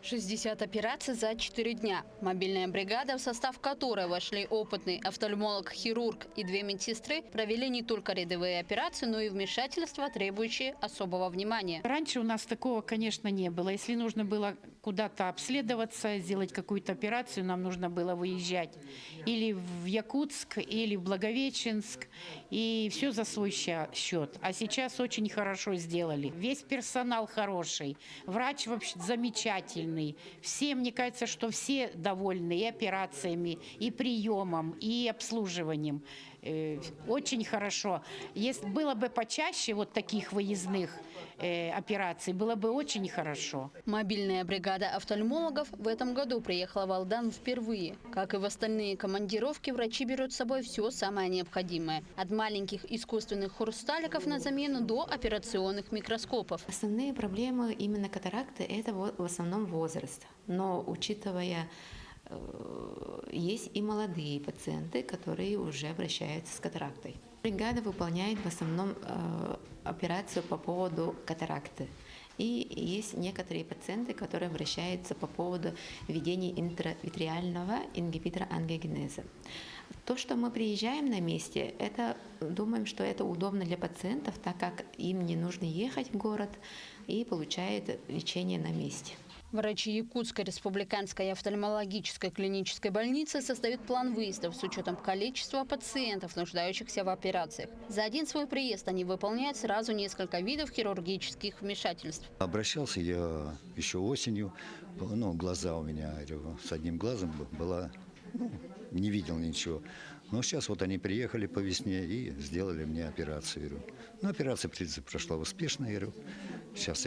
60 операций за 4 дня. Мобильная бригада, в состав которой вошли опытный офтальмолог-хирург и 2 медсестры, провели не только рядовые операции, но и вмешательства, требующие особого внимания. Раньше у нас такого, конечно, не было. Если нужно было куда-то обследоваться, сделать какую-то операцию, нам нужно было выезжать или в Якутск, или в Благовещенск, и все за свой счет. А сейчас очень хорошо сделали. Весь персонал хороший, врач вообще замечательный. Все, мне кажется, что все довольны и операциями, и приемом, и обслуживанием. Очень хорошо. Если было бы почаще вот таких выездных операций, было бы очень хорошо. Мобильная бригада офтальмологов в этом году приехала в Алдан впервые. Как и в остальные командировки, врачи берут с собой все самое необходимое. От маленьких искусственных хрусталиков на замену до операционных микроскопов. Основные проблемы именно катаракты – это в основном возраст. Но учитывая, есть и молодые пациенты, которые уже обращаются с катарактой. Бригада выполняет в основном операцию по поводу катаракты. И есть некоторые пациенты, которые обращаются по поводу введения интравитреального ингибитора ангиогенеза. То, что мы приезжаем на месте, это думаем, что это удобно для пациентов, так как им не нужно ехать в город и получают лечение на месте. Врачи Якутской республиканской офтальмологической клинической больницы создают план выездов с учетом количества пациентов, нуждающихся в операциях. За один свой приезд они выполняют сразу несколько видов хирургических вмешательств. Обращался я еще осенью, глаза у меня с одним глазом была, не видел ничего. Но сейчас вот они приехали по весне и сделали мне операцию. Операция, в принципе, прошла успешно. Сейчас,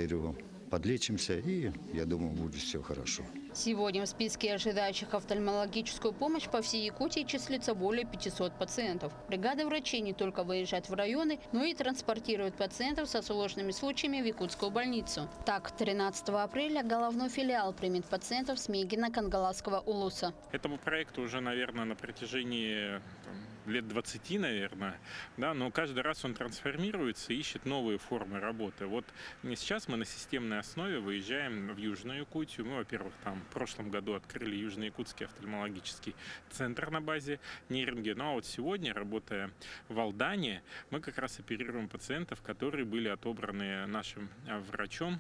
подлечимся, и я думаю, будет все хорошо. Сегодня в списке ожидающих офтальмологическую помощь по всей Якутии числится более 500 пациентов. Бригада врачей не только выезжает в районы, но и транспортирует пациентов со сложными случаями в Якутскую больницу. Так, 13 апреля головной филиал примет пациентов с Мегино-Кангаласского улуса. Этому проекту уже, наверное, на протяжении лет 20, наверное, да, но каждый раз он трансформируется и ищет новые формы работы. Вот сейчас мы на системной основе выезжаем в Южную Якутию. Мы, во-первых, там в прошлом году открыли Южно-Якутский офтальмологический центр на базе нейринги. Ну а вот сегодня, работая в Алдане, мы как раз оперируем пациентов, которые были отобраны нашим врачом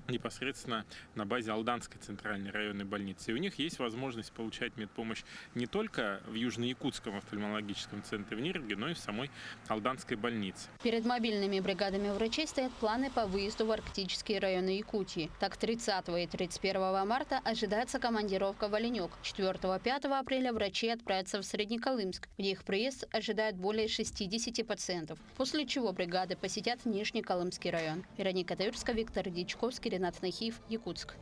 непосредственно на базе Алданской центральной районной больницы. И у них есть возможность получать медпомощь не только в Южно-Якутском офтальмологическом центре в Неринге, но и в самой Алданской больнице. Перед мобильными бригадами врачей стоят планы по выезду в арктические районы Якутии. Так, 30 и 31 марта ожидается командировка в Оленек. 4-5 апреля врачи отправятся в Среднеколымск, где их приезд ожидает более 60 пациентов. После чего бригады посетят Нижнеколымский район. Вероника Таюрская, Виктор Дичковский, Ренат Нахиев, Якутск.